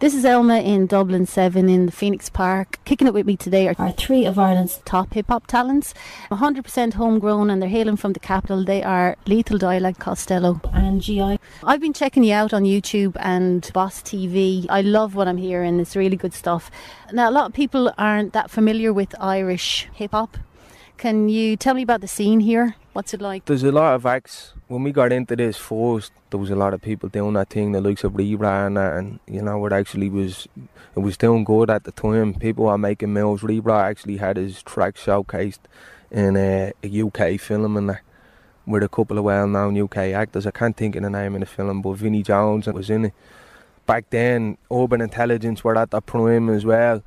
This is Elma in Dublin 7 in the Phoenix Park. Kicking it with me today are three of Ireland's top hip-hop talents. 100% homegrown and they're hailing from the capital. They are Lethal, Dialect, Costello and GI. I've been checking you out on YouTube and Boss TV. I love what I'm hearing. It's really good stuff. Now, a lot of people aren't that familiar with Irish hip-hop. Can you tell me about the scene here? What's it like? There's a lot of acts. When we got into this first, there was a lot of people doing that thing, the likes of Eire and that, and you know, it was doing good at the time. People were making moves. Eire actually had his track showcased in a UK film and that, with a couple of well-known UK actors. I can't think of the name of the film, but Vinnie Jones was in it. Back then, Urban Intelligence were at their prime as well.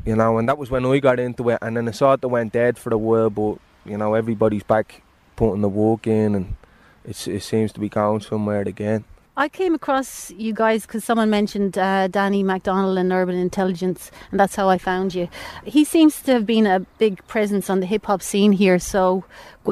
You know, and that was when I got into it, and then I sort of went dead for a while, but, you know, everybody's back putting the work in, and it seems to be going somewhere again. I came across you guys because someone mentioned Danny MacDonald and Urban Intelligence, and that's how I found you. He seems to have been a big presence on the hip-hop scene here, so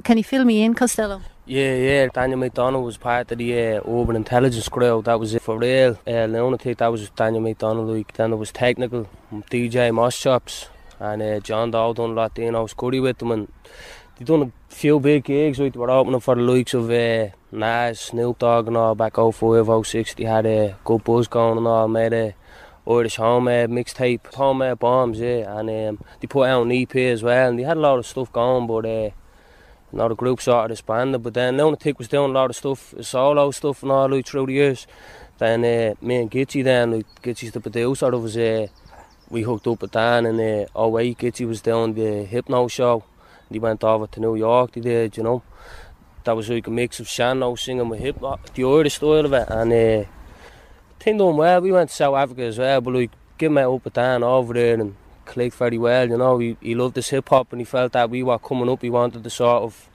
can you fill me in, Costello? Yeah. Daniel MacDonald was part of the Urban Intelligence crowd. That was it for real. Lunatic, that was Daniel MacDonald. Like, then there was Technical, DJ Moss Chops, and John Doe done a lot. You know, I was curry with them, and they done a few big gigs. Right? They were opening for the likes of Nas, Snoop Dogg and all back 05, 06. They had a good buzz going and all. Made a Irish Home mixtape, Home Bombs, yeah. And they put out an EP as well, and they had a lot of stuff going, but you know, the group sort of disbanded. But then Lunatic was doing a lot of stuff, solo stuff and all, like, through the years. Then me and Gitchy then, like, Gitchy's the producer of us, we hooked up with Dan in 08. Gitchy was doing the Hypno show. They went over to New York, they did, you know. That was like a mix of Shano singing with hip-hop, the Irish style of it. And thing done well. We went to South Africa as well, but like, give me up with Dan over there and clicked very well, you know. He loved this hip-hop and he felt that we were coming up. He wanted to sort of,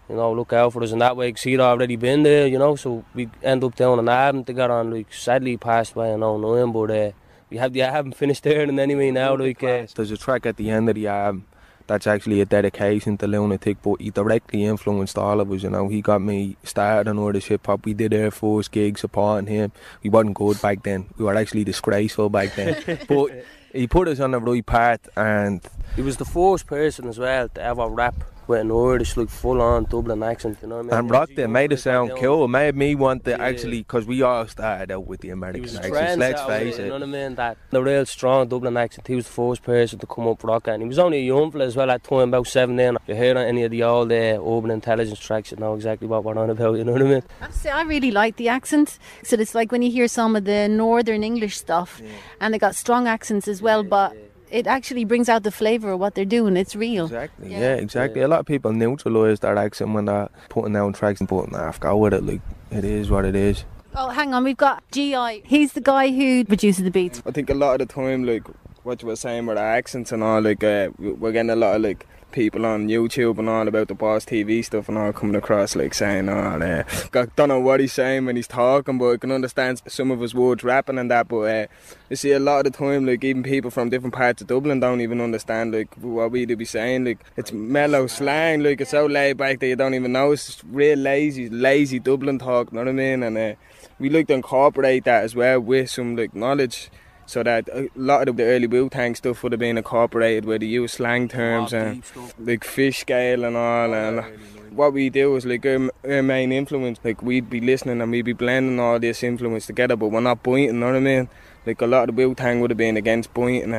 you know, look out for us in that way, because he'd already been there, you know. So we ended up doing an album together, and like, sadly he passed away in 09, but we have the album finished there and anyway now. Like, there's a track at the end of the album that's actually a dedication to Lunatic, but he directly influenced all of us, you know. He got me started on Irish hip-hop. We did our first gig supporting him. We wasn't good back then. We were actually disgraceful back then. But he put us on the right path, and he was the first person as well to ever rap with an Irish, like, full-on Dublin accent, you know what I mean? And rocked it, made it sound cool. It made me want to actually, because we all started out with the American accents, let's face it. You know what I mean? That the real strong Dublin accent, he was the first person to come up rocking. And he was only a young fella as well at the time, about 17. If you hear any of the old Urban Intelligence tracks, you know exactly what we're on about, you know what I mean? I really like the accent. So it's like when you hear some of the Northern English stuff, and they got strong accents as well, but it actually brings out the flavour of what they're doing. It's real. Exactly, yeah, exactly. A lot of people neutralise that accent when they're putting down tracks and putting go with it. Like, it is what it is. Oh, hang on, we've got GI. He's the guy who produces the beats. I think a lot of the time, like, what you were saying with the accents and all, like, we're getting a lot of, like, people on YouTube and all about the Boss TV stuff and all coming across, like, saying, don't know what he's saying when he's talking, but I can understand some of his words rapping and that. But you see, a lot of the time, like, even people from different parts of Dublin don't even understand, like, what we do be saying. Like, it's mellow slang, like, it's so laid back that you don't even know. It's real lazy Dublin talk, you know what I mean? And we like to incorporate that as well with some, like, knowledge, so that a lot of the early Wu-Tang stuff would have been incorporated where they use slang terms and like fish scale and all. And what we do is, like, our main influence, like, we'd be listening and we'd be blending all this influence together, but we're not pointing, you know what I mean? Like, a lot of the Wu-Tang would have been against pointing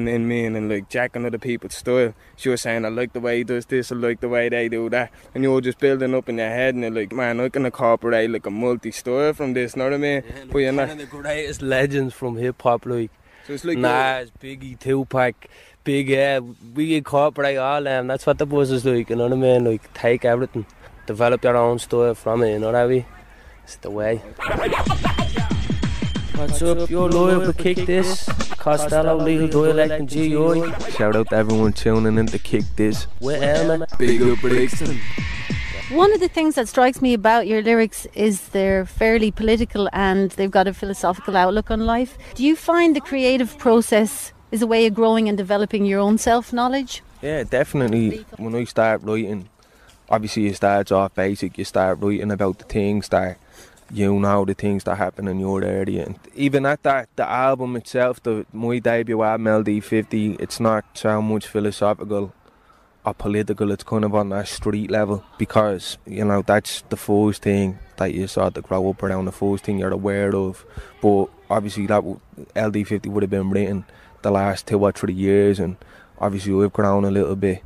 in me and like jacking other people's style. She was saying, I like the way he does this, I like the way they do that, and you're just building up in your head and you're like, man, I can incorporate like a multi-style from this, know what I mean? Yeah, but you're not one of the greatest legends from hip-hop, like, so it's like Nas, Biggie, Tupac, Big we incorporate all them. That's what the buzz is like, you know what I mean? Like, take everything, develop your own style from it, you know what I mean? It's the way. What's up, you're loyal for Kick This, Costello, Lethal, Dialect and GI. Shout out to everyone tuning in to Kick This. With Elma. Big up Brixton. One of the things that strikes me about your lyrics is they're fairly political and they've got a philosophical outlook on life. Do you find the creative process is a way of growing and developing your own self-knowledge? Yeah, definitely. When I start writing, obviously it starts off basic. You start writing about the things that you know the things that happen in your area. And even at that, the album itself, my debut album LD50, it's not so much philosophical or political, it's kind of on that street level, because, you know, that's the first thing that you sort of grow up around, the first thing you're aware of. But obviously that LD50 would have been written the last 2 or 3 years, and obviously we've grown a little bit.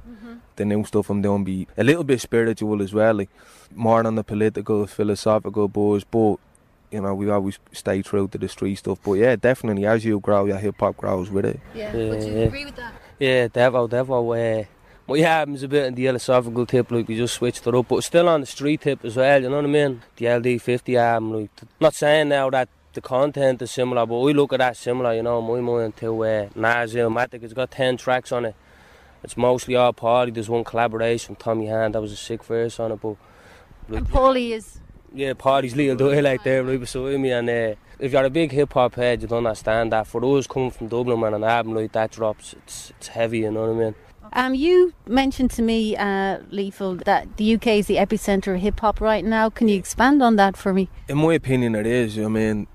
The new stuff I'm doing be a little bit spiritual as well, like more on the political, philosophical buzz, but you know, we always stay true to the street stuff. But yeah, definitely, as you grow, your hip hop grows with it. Yeah, would you agree with that? Yeah, devo. My album's a bit on the philosophical tip, like we just switched it up, but still on the street tip as well, you know what I mean? The LD50 album, like, not saying now that the content is similar, but we look at that similar, you know, in my mind to DjElma. It's got 10 tracks on it. It's mostly all Paulie. There's one collaboration from Tommy Hand, that was a sick verse on it, but... Like, and Paulie is... Yeah, Paulie's little Dialect there right beside me, and if you're a big hip-hop head, you'd understand that. For those coming from Dublin, when an album like that drops, it's heavy, you know what I mean? You mentioned to me, Lethal, that the UK is the epicentre of hip-hop right now. Can you expand on that for me? In my opinion, it is. I mean,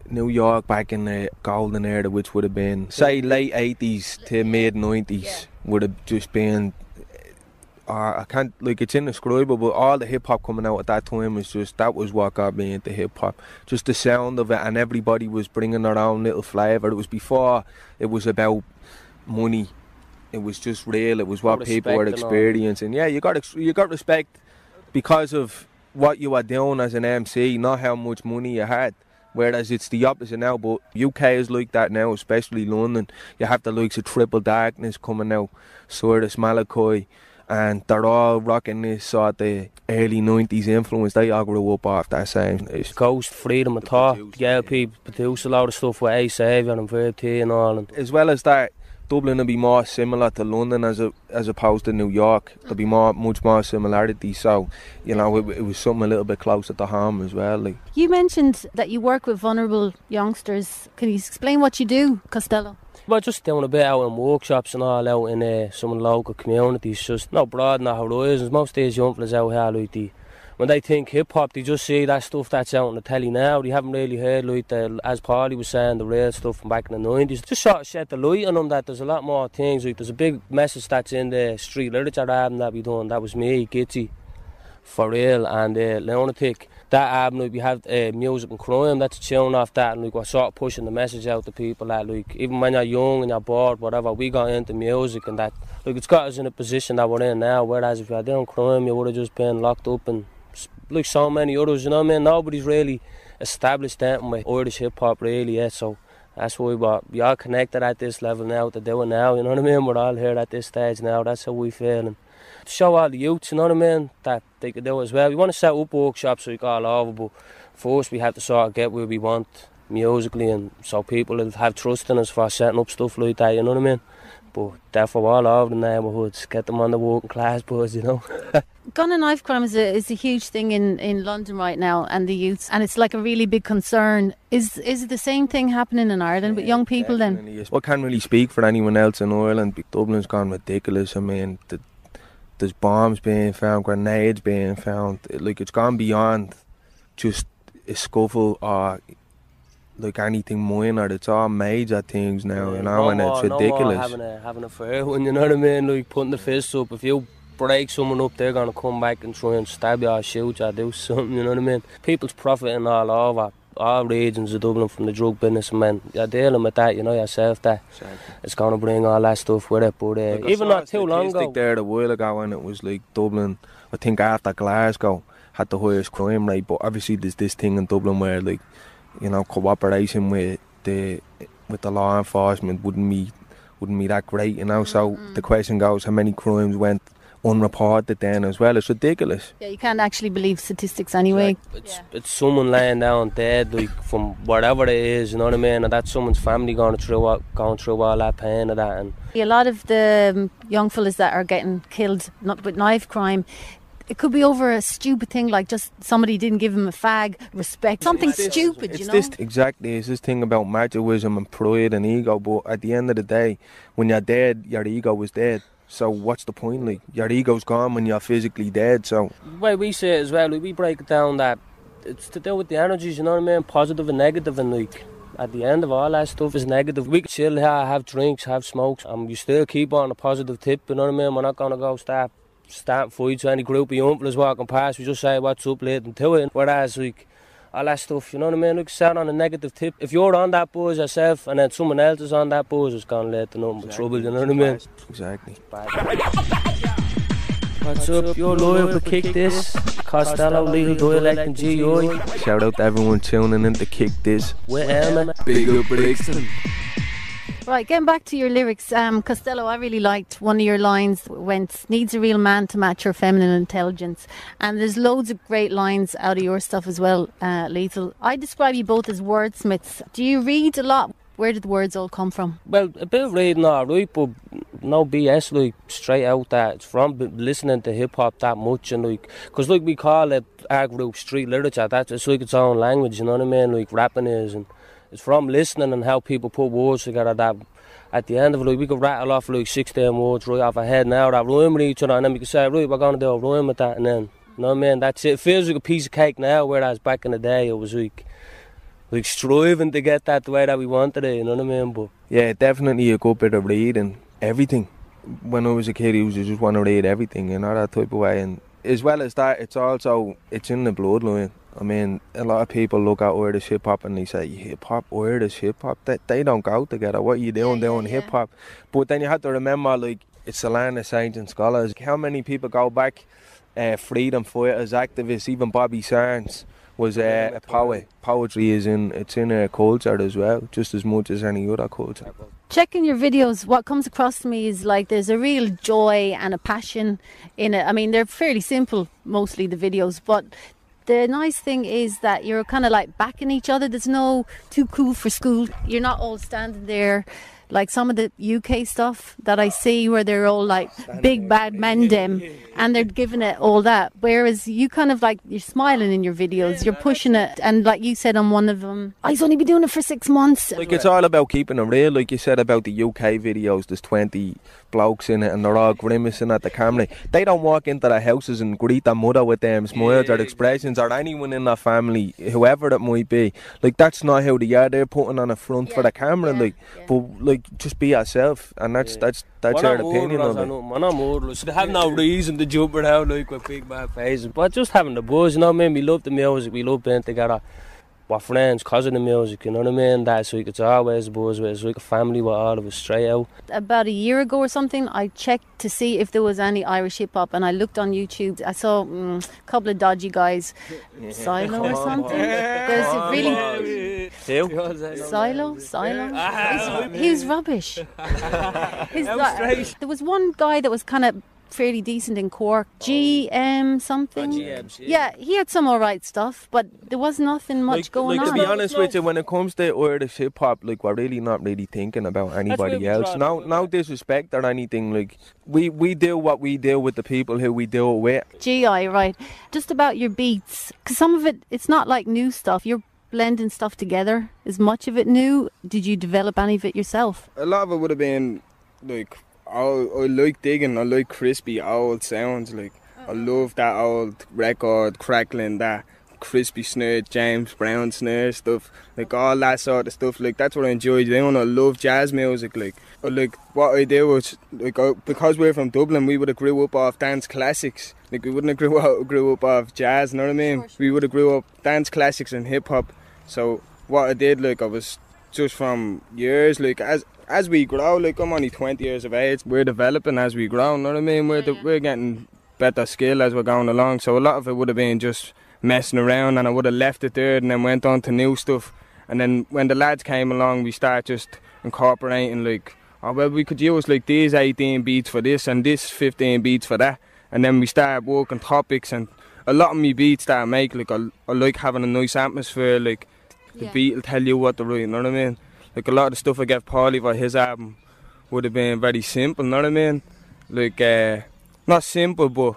New York back in the golden era, which would have been, say, late 80s to mid-90s, would have just been... I can't, like, it's indescribable. All the hip-hop coming out at that time was just, that was what got me into hip-hop. Just the sound of it, and everybody was bringing their own little flavour. It was before it was about money. It was just real. It was what people were experiencing. Yeah, you got respect because of what you were doing as an MC, not how much money you had. Whereas it's the opposite now, but UK is like that now, especially London. You have the likes of Triple Darkness coming out, Cyrus Malachi, and they're all rocking this sort of early 90s influence. They all grew up off that same. Ghost, Freedom of Thought, the LP produce a lot of stuff with Ace and VT and all. And as well as that, Dublin will be more similar to London as opposed to New York. There'll be much more similarity. So, you know, it was something a little bit closer to home as well. Like. You mentioned that you work with vulnerable youngsters. Can you explain what you do, Costello? Well, just doing a bit out in workshops and all out in some of the local communities. Just not broadening our horizons. Most of these young fellas out here, like, when they think hip-hop, they just see that stuff that's out on the telly now. They haven't really heard, like, as Paulie was saying, the real stuff from back in the 90s. Just sort of shed the light on them that there's a lot more things. Like, there's a big message that's in the street literature album that we done. That was me, Gitzy, For Real, and Lunatic. That album, like, we have Music and Crime, that's a tune off that, and like, we're sort of pushing the message out to people that, like, even when you're young and you're bored, whatever, we got into music, and that, like, it's got us in a position that we're in now, whereas if you were doing crime, you would have just been locked up and like so many others, you know what I mean? Nobody's really established that with Irish hip-hop really yet, so that's why we are connected at this level now to do it now, you know what I mean? We're all here at this stage now, that's how we feel. And to show all the youths, you know what I mean, that they can do it as well. We want to set up workshops like all over, but first we have to sort of get where we want musically, and so people will have trust in us for setting up stuff like that, you know what I mean? But therefore all over the neighbourhoods, get them on the working class bus, you know. Gun and knife crime is a huge thing in London right now, and the youths, and it's like a really big concern. Is it the same thing happening in Ireland with young people then? Yes. I can't really speak for anyone else in Ireland. Dublin's gone ridiculous. I mean, there's bombs being found, grenades being found. Like, it's gone beyond just a scuffle or like anything minor. It's all major things now, you know, and it's ridiculous. No more having a fair one, you know what I mean? Like, putting the fists up. If you break someone up, they're going to come back and try and stab you or shoot you or do something, you know what I mean? People's profiting all over, all regions of Dublin from the drug business, man. You're dealing with that, you know yourself, that it's going to bring all that stuff with it. But like, even not too long ago. There a while ago, and it was like Dublin, I think after Glasgow, had the highest crime rate. But obviously there's this thing in Dublin where, like, you know, cooperation with the law enforcement wouldn't be that great, you know. So the question goes, how many crimes went unreported then as well? It's ridiculous. Yeah, you can't actually believe statistics anyway. It's someone laying down dead, like, from whatever it is, you know what I mean, and that's someone's family going through all that pain of that. And a lot of the young fellas that are getting killed with knife crime, it could be over a stupid thing, like just somebody didn't give him a fag, respect, something stupid, you know? Exactly, it's this thing about machoism and pride and ego, but at the end of the day, when you're dead, your ego is dead. So what's the point? Like, your ego's gone when you're physically dead. So the way we say it as well, like, we break it down that it's to do with the energies, you know what I mean? Positive and negative, and like at the end of all that stuff is negative. We can chill here, have drinks, have smokes, and you still keep on a positive tip, you know what I mean? We're not gonna go start fights with any group of young fellas walking past. We just say what's up late and to it. Whereas like all that stuff, you know what I mean? Like sound on a negative tip. If you're on that buzz yourself and then someone else is on that buzz, it's gonna lead to nothing but trouble, you know what I mean? Exactly. What's up? You're loyal to Kick This. Costello, Legal Dialect and GI. Shout out to everyone tuning in to Kick This. With Elma. Big up Brixton. Right, getting back to your lyrics, Costello, I really liked one of your lines went, needs a real man to match your feminine intelligence. And there's loads of great lines out of your stuff as well, Lethal. I describe you both as wordsmiths. Do you read a lot? Where did the words all come from? Well, a bit of reading, alright, but no BS, like, straight out that. It's from listening to hip-hop that much, and like, because like we call it, our group, street literature, that's it's like its own language, you know what I mean, like rapping is, and it's from listening and how people put words together that at the end of it, like, we could rattle off like 16 words right off our head now that rhyme with each other, and then we could say, right, we're going to do a rhyme with that, and then, you know what I mean, that's it. It feels like a piece of cake now, whereas back in the day it was like striving to get that the way that we wanted it, you know what I mean? But yeah, definitely a good bit of reading, everything. When I was a kid, I used to just want to read everything, you know, that type of way. And as well as that, it's in the bloodline. I mean, a lot of people look at Irish hip-hop and they say, hip-hop, Irish hip-hop, they don't go together. What are you doing hip-hop? But then you have to remember, like, it's the land of saints and scholars. How many people go back, freedom fighters, activists, even Bobby Sands was a poet. Poetry it's in a culture as well, just as much as any other culture. Checking your videos, what comes across to me is like there's a real joy and a passion in it. I mean, they're fairly simple, mostly the videos, but the nice thing is that you're kind of like backing each other. There's no too cool for school. You're not all standing there like some of the UK stuff that I see where they're all like big bad men them and they're giving it all that. Whereas you kind of like, you're smiling in your videos, you're pushing it. And like you said on one of them, I've only been doing it for 6 months. Like, it's all about keeping it real. Like you said about the UK videos, there's 20 blokes in it and they're all grimacing at the camera. They don't walk into their houses and greet their mother with them smiles or expressions, or anyone in their family, whoever it might be. Like, that's not how they are. They're putting on a front for the camera. But like, just be yourself, and that's our opinion of it. Man, I'm murderers. They have no reason to jump around like with big bad faces, but just having the buzz, you know what I mean? We love the music, we love being together. We're friends because of the music, you know what I mean? That's like, it's always a buzz, it's like a family with all of us straight out. About a year ago or something, I checked to see if there was any Irish hip hop, and I looked on YouTube. I saw a couple of dodgy guys, Silo or something. There's a really Silo. He was rubbish. There was one guy that was kind of fairly decent in Cork, GM something. Yeah, he had some alright stuff, but there was nothing much going on. To be honest with you, when it comes to Irish hip hop, like, we're really not really thinking about anybody else. No disrespect or anything. Like, we do what we do with the people who we do it with. GI, right. Just about your beats, because some of it's not like new stuff. You're blending stuff together. Is much of it new? Did you develop any of it yourself? A lot of it would have been like, I like digging, I like crispy old sounds, like I love that old record crackling, that crispy snare, James Brown snare stuff, like all that sort of stuff. Like, that's what I enjoy doing. I love jazz music. Like what I do is, like, because we're from Dublin, we would have grew up off dance classics. Like, we wouldn't have grew up off jazz, you know what I mean? We would have grew up dance classics and hip hop. So what I did, like, I was just from years, like, as we grow, like, I'm only 20 years of age, we're developing as we grow, you know what I mean? We're getting better skill as we're going along, so a lot of it would have been just messing around, and I would have left it there and then went on to new stuff. And then when the lads came along, we started just incorporating, like, oh, well, we could use like these 18 beats for this and this 15 beats for that, and then we started working topics. And a lot of me beats that I make, like, I like having a nice atmosphere, like the beat will tell you what to write, you know what I mean? Like, a lot of the stuff I gave Paulie for his album would have been very simple, you know what I mean? Like, not simple, but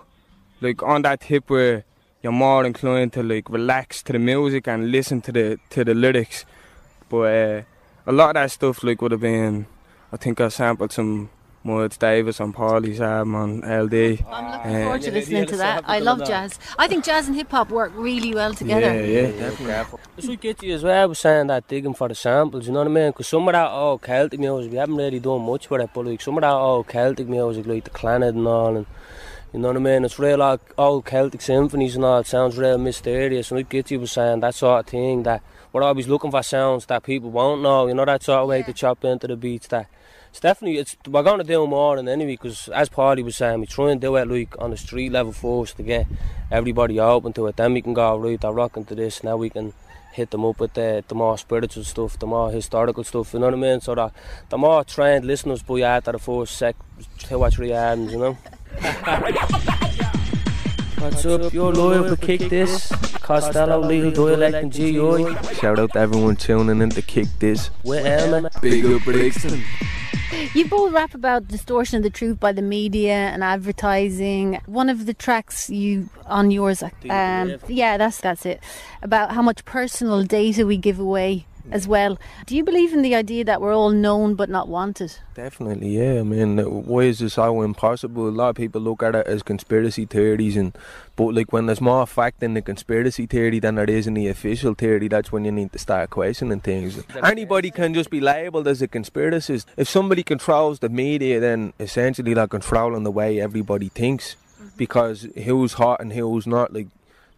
like on that tip where you're more inclined to like relax to the music and listen to the lyrics. But a lot of that stuff, like, would have been, I think I sampled some Muds Davis and Paulie's album on LD. I'm looking forward to listening to that. I love jazz. I think jazz and hip hop work really well together. Yeah, definitely. It's like Gitty as well, I was saying that digging for the samples, you know what I mean? Because some of that old Celtic music, we haven't really done much with it, but like some of that old Celtic music, like the Clannad and all, and you know what I mean? It's real old Celtic symphonies and all, it sounds real mysterious. And like Gitty was saying, that sort of thing, that we're always looking for sounds that people won't know, you know, that sort of way to chop into the beats. That it's definitely, we're going to do more than anyway, because as Paulie was saying, we try and do it like on the street level first to get everybody open to it. Then we can go, right, they're rocking to this, now we can hit them up with the more spiritual stuff, the more historical stuff, you know what I mean? So that the more trained listeners by after the first 2 or 3 albums, you know? What's up, you're loyal to Kick This, Costello, Legal Dialect and GI. Shout out to everyone tuning in to Kick This. With Elma. Big up Brixton. You both rap about distortion of the truth by the media and advertising. One of the tracks on yours, yeah, that's it, about how much personal data we give away as well. Do you believe in the idea that we're all known but not wanted? Definitely, yeah. I mean, why is this so impossible? A lot of people look at it as conspiracy theories, but like when there's more fact in the conspiracy theory than there is in the official theory, that's when you need to start questioning things. Anybody can just be labelled as a conspiracist. If somebody controls the media, then essentially they're controlling the way everybody thinks, because who's hot and who's not. Like,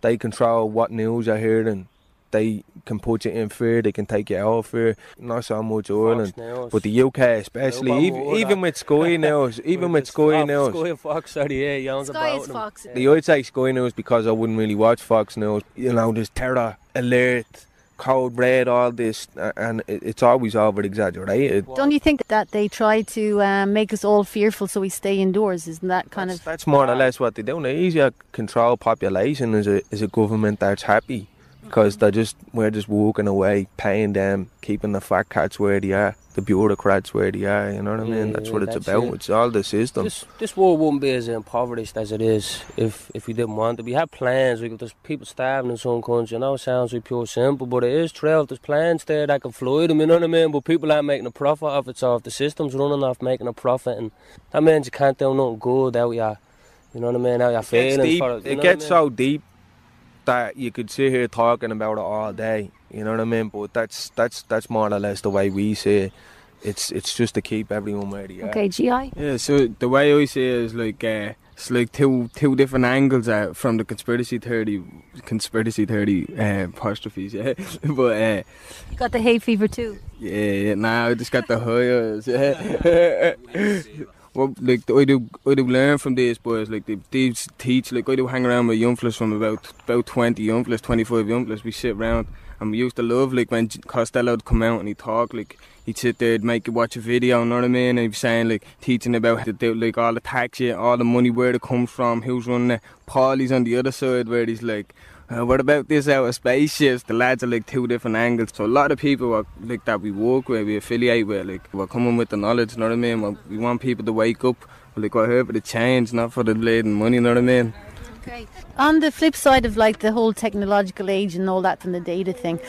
they control what news you're hearing. They can put you in fear, they can take you out of fear. Not so much Ireland, but the UK especially, even with Sky News, Sky and Fox are the Sky is Fox. I'd say Sky News because I wouldn't really watch Fox News. You know, there's terror, alert, code red, all this, and it's always over-exaggerated. Don't you think that they try to make us all fearful so we stay indoors? Isn't that That's more or less what they do. The easier control population is a government that's happy. Because we're just walking away, paying them, keeping the fat cats where they are, the bureaucrats where they are, you know what I mean? That's what it's about. It's all the system. This world wouldn't be as impoverished as it is if we didn't want to. We have plans. There's people starving in some countries. You know, it sounds like pure simple, but it is true. There's plans there that can flood them, you know what I mean? But people aren't making a profit off it, so if the system's running off making a profit, and that means you can't do nothing good out you know what I mean, how you're feeling for it. It gets so deep that you could sit here talking about it all day, you know what I mean? But that's more or less the way we see it. It's just to keep everyone where they are. Okay, GI? Yeah, so the way I see it is like it's like two different angles from the conspiracy theory apostrophes, yeah. But you got the hay fever too. Yeah. Now I just got the highs. Yeah. Well, like I do learn from these boys. Like they teach. Like I do hang around with young fellas from about 20 young fellas, 25 young fellas. We sit around and we used to love like when Costello would come out and he'd talk. Like he'd sit there, and make you watch a video. You know what I mean? And he'd be saying like teaching about like all the tax shit, all the money, where it comes from, who's running it. Paulie's on the other side where he's like, what about this out of spaceships? The lads are like two different angles. So a lot of people are, like that we work with, we affiliate with, like we're coming with the knowledge, you know what I mean? We want people to wake up, like we're here for the change, not for the bleeding money, you know what I mean? Okay. On the flip side of like the whole technological age and all that and the data thing,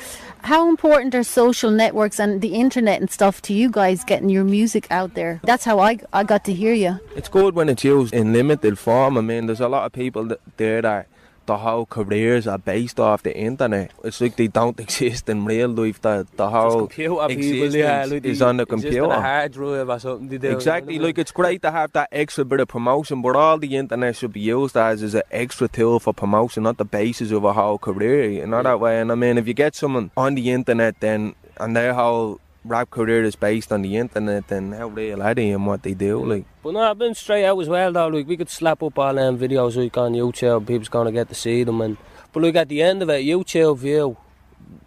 how important are social networks and the internet and stuff to you guys getting your music out there? That's how I got to hear you. It's good when it's used in limited form. I mean, there's a lot of people there that the whole careers are based off the internet. It's like they don't exist in real life. The whole existence is on the computer. Just on a hard drive or something they do. Exactly. Like it's great to have that extra bit of promotion, but all the internet should be used as is an extra tool for promotion, not the basis of a whole career. You know that way. And I mean, if you get someone on the internet, then and their whole rap career is based on the internet, then how real are they and what they do, like. But no, I've been straight out as well though, like we could slap up all them videos like on YouTube, people's gonna get to see them, but like at the end of it, YouTube view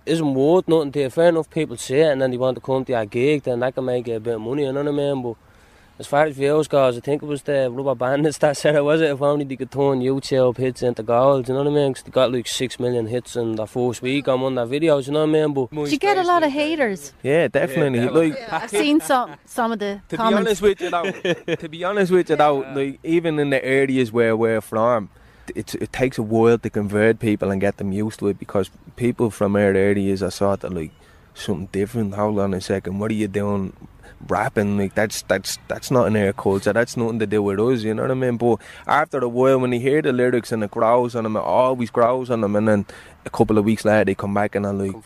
isn't worth nothing to you. Fair enough, people see it and then they want to come to your gig, then that can make you a bit of money, you know what I mean? But as far as views goes, I think it was the Rubber Bandits that said it, was it? If only they could turn YouTube hits into gold, you know what I mean? Because they got like 6 million hits in the first week on one of their videos, you know what I mean? But did you get a lot of haters? Yeah, definitely. Yeah, like I've seen some of the comments. To be honest with you though, like even in the areas where we're from, it takes a while to convert people and get them used to it, because people from our areas are sort of like something different. Hold on a second, what are you doing? rapping, like that's not in our culture. That's nothing to do with us, you know what I mean? But after a while, when they hear the lyrics and it grows on them, it always grows on them, and then a couple of weeks later they come back and are like,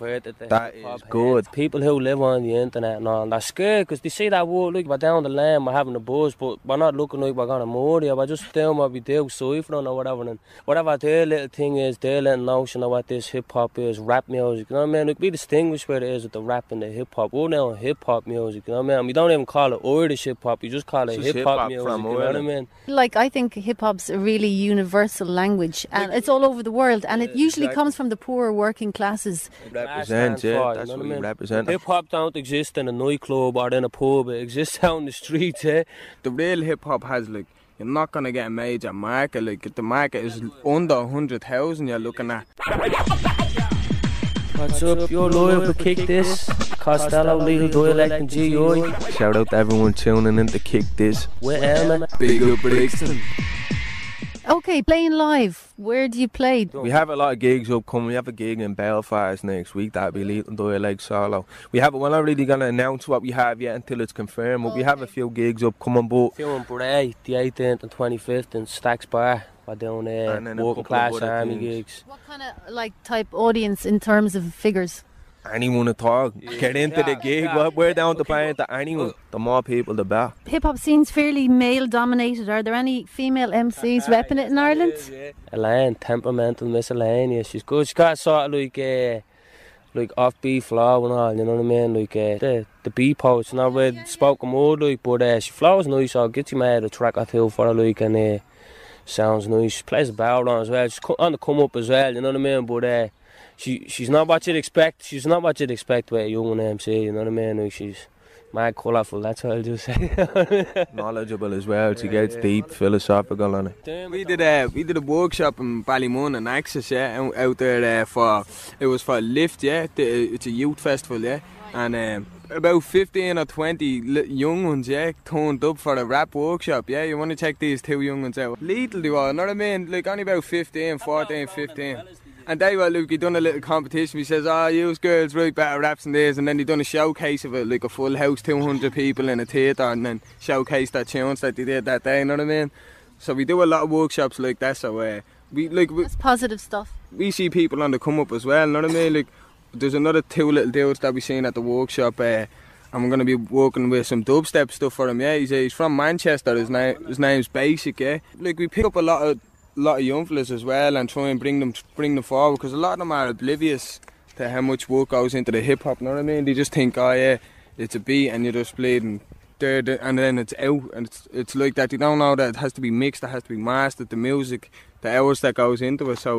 that is good. People who live on the internet and all, they're scared because they see that word, like, we're down the lane, we're having a buzz, but we're not looking like we're going to murder you. We're just doing what we do, ciphering or whatever, and whatever their little thing is, their little notion of what this hip-hop is, rap music, you know what I mean? Like, we distinguish where it is with the rap and the hip-hop. We're now hip-hop music, you know what I mean? We don't even call it Irish hip-hop, we just call it hip-hop music, you know what I mean? Like, I think hip-hop's a really universal language, and it's all over the world, and it usually comes from the poorer working classes. It represents, yeah, that's what we represent. Hip-hop don't exist in a nightclub or in a pub, it exists out in the streets, eh? The real hip-hop has, like, you're not going to get a major market. Like, the market is under 100,000 you're looking at. What's up, you're loyal for Kick This, Costello, Little Dialect and DjElma. Shout out to everyone tuning in to Kick This. With Elma. Big up Brixton. Okay, playing live. Where do you play? We have a lot of gigs upcoming. We have a gig in Belfast next week. That'll be Little Dialect solo. We're not really going to announce what we have yet until it's confirmed, but we have a few gigs upcoming. But few in Bray, the 18th and 25th in Stacks Bar. We're doing working class army gigs. What kind of type audience in terms of figures? Anyone at all. Get into the gig. We're down to playing to anyone. The more people, the better. Hip-hop scene's fairly male-dominated. Are there any female MCs repping it in Ireland? Elaine, temperamental Miss Elaine, she's good. She's got sort of like off-beat flow and all, you know what I mean? Like the beat poets, not with spoken word, like, but she flows nice, so get you made a track or two for her, like, and sounds nice. She plays the barrel on as well. She's on the come up as well, you know what I mean? But she's not what you'd expect. She's not what you'd expect with a young MC, you know what I mean? Like, she's mad colourful, that's what I'll just say. Knowledgeable as well. She gets deep, philosophical on it. We did a workshop in Ballymun and Axis, yeah, out there it was for Lift, yeah. It's a youth festival, yeah, and about 15 or 20 young ones, yeah, turned up for a rap workshop, yeah. You want to check these two young ones out. Little they were, you know what I mean? Like, only about 15, 14, 15. And they were, like, he done a little competition. He says, you girls write better raps than this. And then he done a showcase of it, like a full house, 200 people in a theatre, and then showcased their tunes that they did that day, you know what I mean? So we do a lot of workshops like that, so that's positive stuff. We see people on the come up as well, you know what I mean? Like, there's another two little dudes that we seen at the workshop, and we're going to be working with some dubstep stuff for him, yeah. He's from Manchester, his name's Basic, yeah. Like, we pick up a lot of young fellas as well and try and bring them forward, because a lot of them are oblivious to how much work goes into the hip hop, you know what I mean? They just think, oh yeah, it's a beat and you just play it and then it's out, and it's like that. They don't know that it has to be mixed, it has to be mastered, the music, the hours that goes into it. So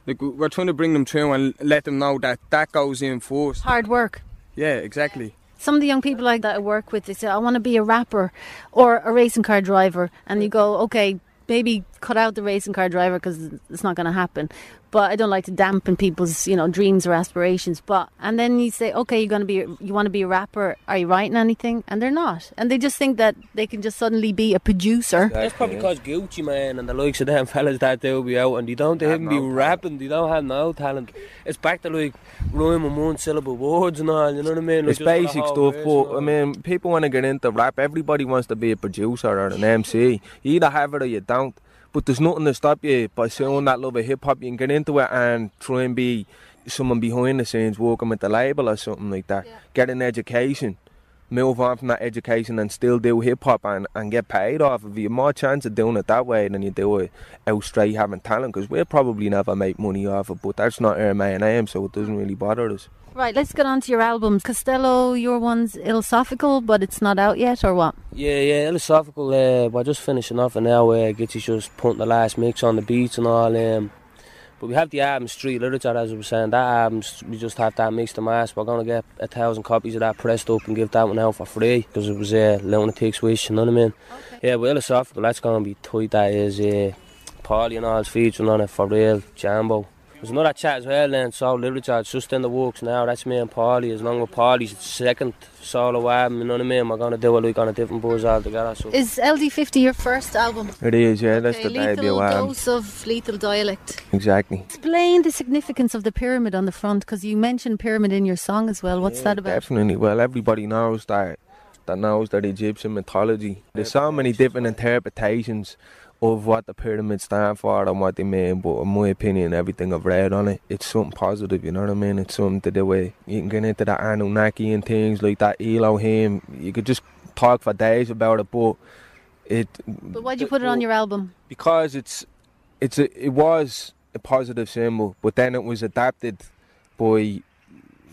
like, we're trying to bring them through and let them know that goes in first. Hard work. Yeah, exactly. Some of the young people like that I work with, they say, I want to be a rapper or a racing car driver, and you go, okay, maybe cut out the racing car driver because it's not going to happen. But I don't like to dampen people's, dreams or aspirations. And then you say, okay, you want to be a rapper? Are you writing anything? And they're not. And they just think that they can just suddenly be a producer. That's probably because Gucci Mane and the likes of them fellas that they'll be out and they don't even be rapping. They don't have no talent. It's back to like rhyming one syllable words and all. You know what I mean? Like, it's basic stuff, but I mean, people want to get into rap. Everybody wants to be a producer or an MC. You either have it or you don't. But there's nothing to stop you by showing that love of hip-hop. You can get into it and try and be someone behind the scenes working with the label or something like that. Yeah. Get an education, move on from that education and still do hip-hop and get paid off of it. You have more chance of doing it that way than you do it out straight having talent, because we'll probably never make money off it, but that's not our main aim, so it doesn't really bother us. Right, let's get on to your albums. Costello, your one's Philosophical, but it's not out yet, or what? Yeah, Philosophical, we're just finishing off now, Gitsy's just putting the last mix on the beats and all. But we have the album Street Literature, as I was saying. That album, we just have that mixed to mass. We're going to get 1,000 copies of that pressed up and give that one out for free, because it was a lunatic's wish, you know what I mean? Okay. Yeah, with Philosophical, that's going to be tight. That is Paulie and all's featuring on it, for real, Jambo. There's another chat as well then, Soul Literature, it's just in the works now. That's me and Paulie, as long with Paulie's second solo album, you know what I mean? We're going to do it like on a different buzz altogether. So. Is LD50 your first album? It is, yeah, that's the debut album. Dose of Lethal Dialect. Exactly. Explain the significance of the pyramid on the front, because you mentioned pyramid in your song as well. What's that about? Definitely. Well, everybody knows that that knows that Egyptian mythology. There's so many different interpretations of what the pyramids stand for and what they mean, but in my opinion, everything I've read on it, it's something positive, you know what I mean? It's something to do with, you can get into the Anunnaki and things like that, Elohim, you could just talk for days about it, but But why'd you put it on your album? Because it was a positive symbol, but then it was adapted by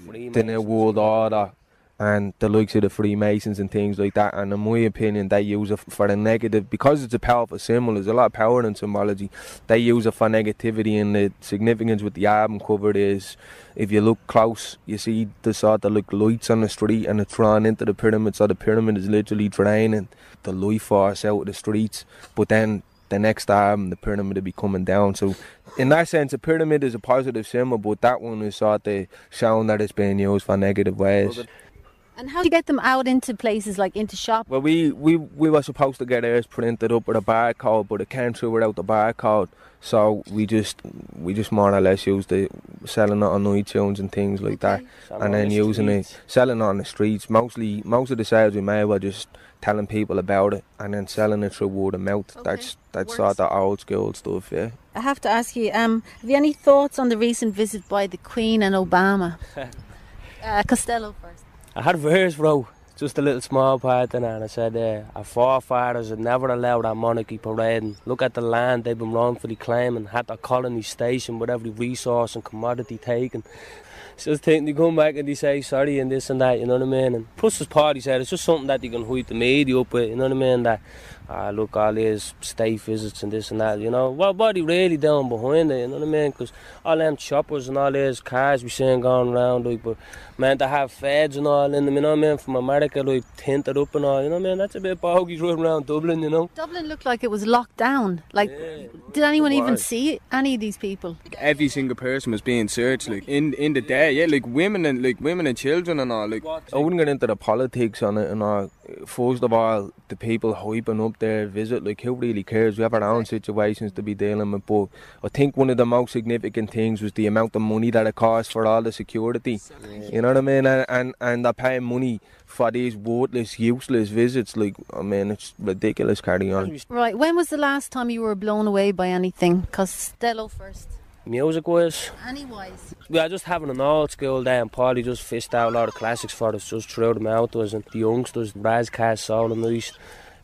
the New World Order and the likes of the Freemasons and things like that, and in my opinion they use it for a negative, because it's a powerful symbol, there's a lot of power in symbology, they use it for negativity. And the significance with the album cover is, if you look close, you see the sort of like lights on the street and it's drawn into the pyramid, so the pyramid is literally draining the life force out of the streets, but then the next album the pyramid will be coming down. So in that sense a pyramid is a positive symbol, but that one is sort of showing that it's being used for negative ways. And how do you get them out into places, like into shops? Well, we were supposed to get ours printed up with a barcode, but it came through without the barcode. So we just more or less used it, selling it on iTunes and things like that, and then selling it on the streets. Most of the sales we made were just telling people about it and then selling it through word of mouth. Okay. That's sort of old school stuff, yeah. I have to ask you, have you any thoughts on the recent visit by the Queen and Obama? Costello first. I had a verse, bro, just a little small part in it, and I said, our forefathers had never allowed our monarchy parading. Look at the land they've been wrongfully claiming, had their colony stationed with every resource and commodity taken. Just think they come back and they say sorry and this and that, you know what I mean? And plus his party said it's just something that they can hook the media up with, you know what I mean? That look, all these state visits and this and that, you know. What are they really doing behind it, you know what I mean? Because all them choppers and all these cars we seen going around, like, but man, to have feds and all in them, you know what I mean? From America, like, tinted up and all, you know what I mean? That's a bit bogus running around Dublin, you know. Dublin looked like it was locked down. Like, yeah, did anyone even see any of these people? Every single person was being searched, like, in the day, yeah, like women and children and all, like. I wouldn't get into the politics on it and all. First of all, the people hyping up their visit, like, who really cares? We have our own situations to be dealing with, but I think one of the most significant things was the amount of money that it cost for all the security. You know what I mean? And they're paying money for these worthless, useless visits. Like, I mean, it's ridiculous, carry on. Right, when was the last time you were blown away by anything? Costello first. Music-wise? Any-wise? We were just having an old school day and Paulie just fished out a lot of classics for us, just threw them out to us, and the youngsters, Razzcast, Soul and Nice.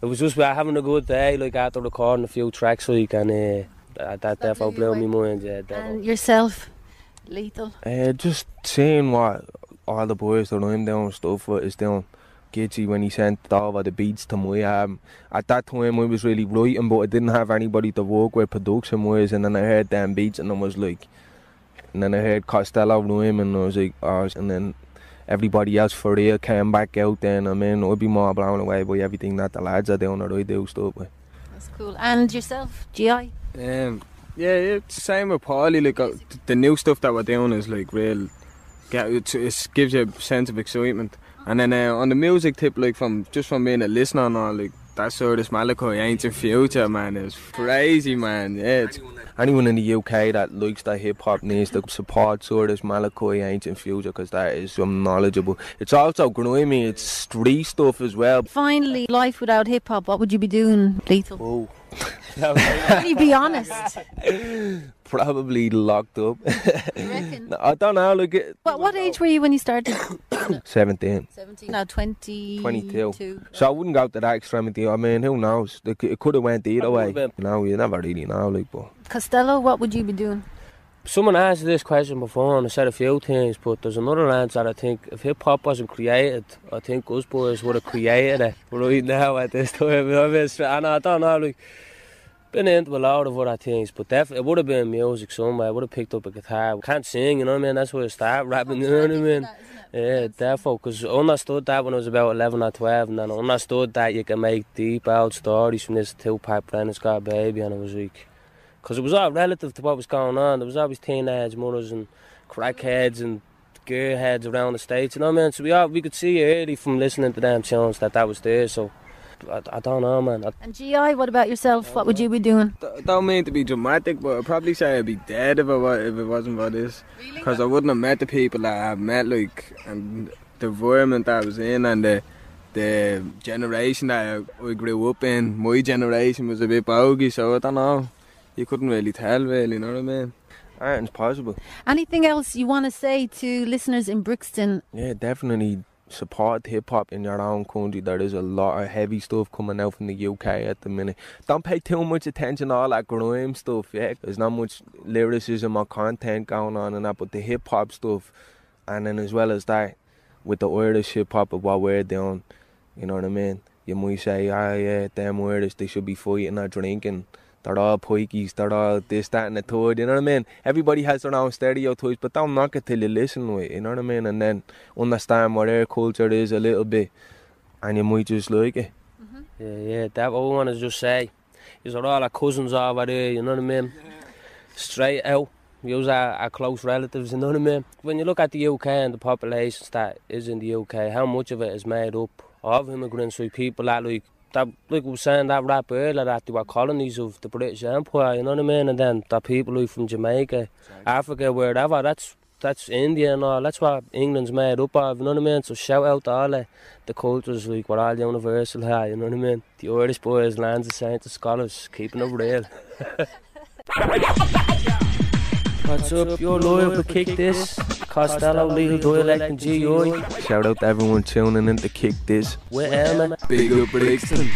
It was just, we were having a good day, like, after recording a few tracks, like, and that definitely blew my mind, yeah. Definitely. And yourself, Lethal? Just seeing what all the boys that I'm doing stuff with is doing. Gitchy, when he sent over the beats to my album, at that time I was really writing, but I didn't have anybody to work with production wise, and then I heard them beats and I was like, and then I heard Costello rhyme and I was like, oh, and then everybody else for real came back out then. I mean, I'd be more blown away by everything that the lads are doing or I do stuff with. That's cool. And yourself, GI? Yeah, it's the same with Paulie, like, the new stuff that we're doing is like real, it gives you a sense of excitement. And then on the music tip, like, from being a listener and all, like, that sort of Malachi Ancient Future, man, is crazy, man. Yeah, anyone in the UK that likes that hip hop needs to support sort of Malachi Ancient Future, because that is some knowledgeable. It's also grimy, it's street stuff as well. Finally, life without hip hop, what would you be doing, Lethal? Whoa. Can you be honest? Probably locked up. You reckon? I don't know. Like, what age were you when you started? 17. Now 22. So I wouldn't go to that extremity. I mean, who knows? It could have went either way. You know, you never really know. Like, but Costello, what would you be doing? Someone asked this question before and I said a few things, but there's another answer. I think if hip hop wasn't created, I think us boys would have created it right now at this time. And I don't know, like, been into a lot of other things, but definitely it would have been music somewhere. I would have picked up a guitar. Can't sing, you know what I mean? That's where I start rapping, you know what I mean? Yeah, definitely, because I understood that when I was about 11 or 12, and then I understood that you can make deep out stories from this two-pack Brennan's Got a Baby, and I was like, because it was all relative to what was going on. There was always teenage mothers and crackheads and gearheads around the States, you know what I mean? So we could see early from listening to them tunes that was there, so I don't know, man. And GI, what about yourself? What would you be doing? Don't mean to be dramatic, but I'd probably say I'd be dead if it wasn't for this. Because I wouldn't have met the people that I've met, like, and the environment that I was in, and the the generation that I grew up in, my generation was a bit bogey, so I don't know. You couldn't really tell, really, you know what I mean? Anything's possible. Anything else you want to say to listeners in Brixton? Yeah, definitely support hip-hop in your own country. There is a lot of heavy stuff coming out from the UK at the minute. Don't pay too much attention to all that grime stuff, yeah. There's not much lyricism or content going on and that, but the hip-hop stuff, and then as well as that, with the Irish hip-hop of what we're doing, you know what I mean? You might say, yeah, them Irish, they should be fighting or drinking. They're all pikeys, they're all this, that and the third, you know what I mean? Everybody has their own stereotypes, but don't knock it till you listen to it, you know what I mean? And then understand what their culture is a little bit, and you might just like it. Yeah, that what I want to just say. These are all our cousins over there, you know what I mean? Straight out. We are close relatives, you know what I mean? When you look at the UK and the population that is in the UK, how much of it is made up of immigrants, like people that like we were saying that rap earlier, that they were colonies of the British Empire, you know what I mean? And then the people like from Jamaica, Africa, wherever, that's India and all, that's what England's made up of, you know what I mean? So shout out to all the cultures, like we're all universal here, you know what I mean? The Irish boys, lands of saints, the scholars, keeping it real. What's up, you're loyal to Kick This, Costello, Legal Dialect and GI. Shout out to everyone tuning in to Kick This. With Elma. Big up Brixton.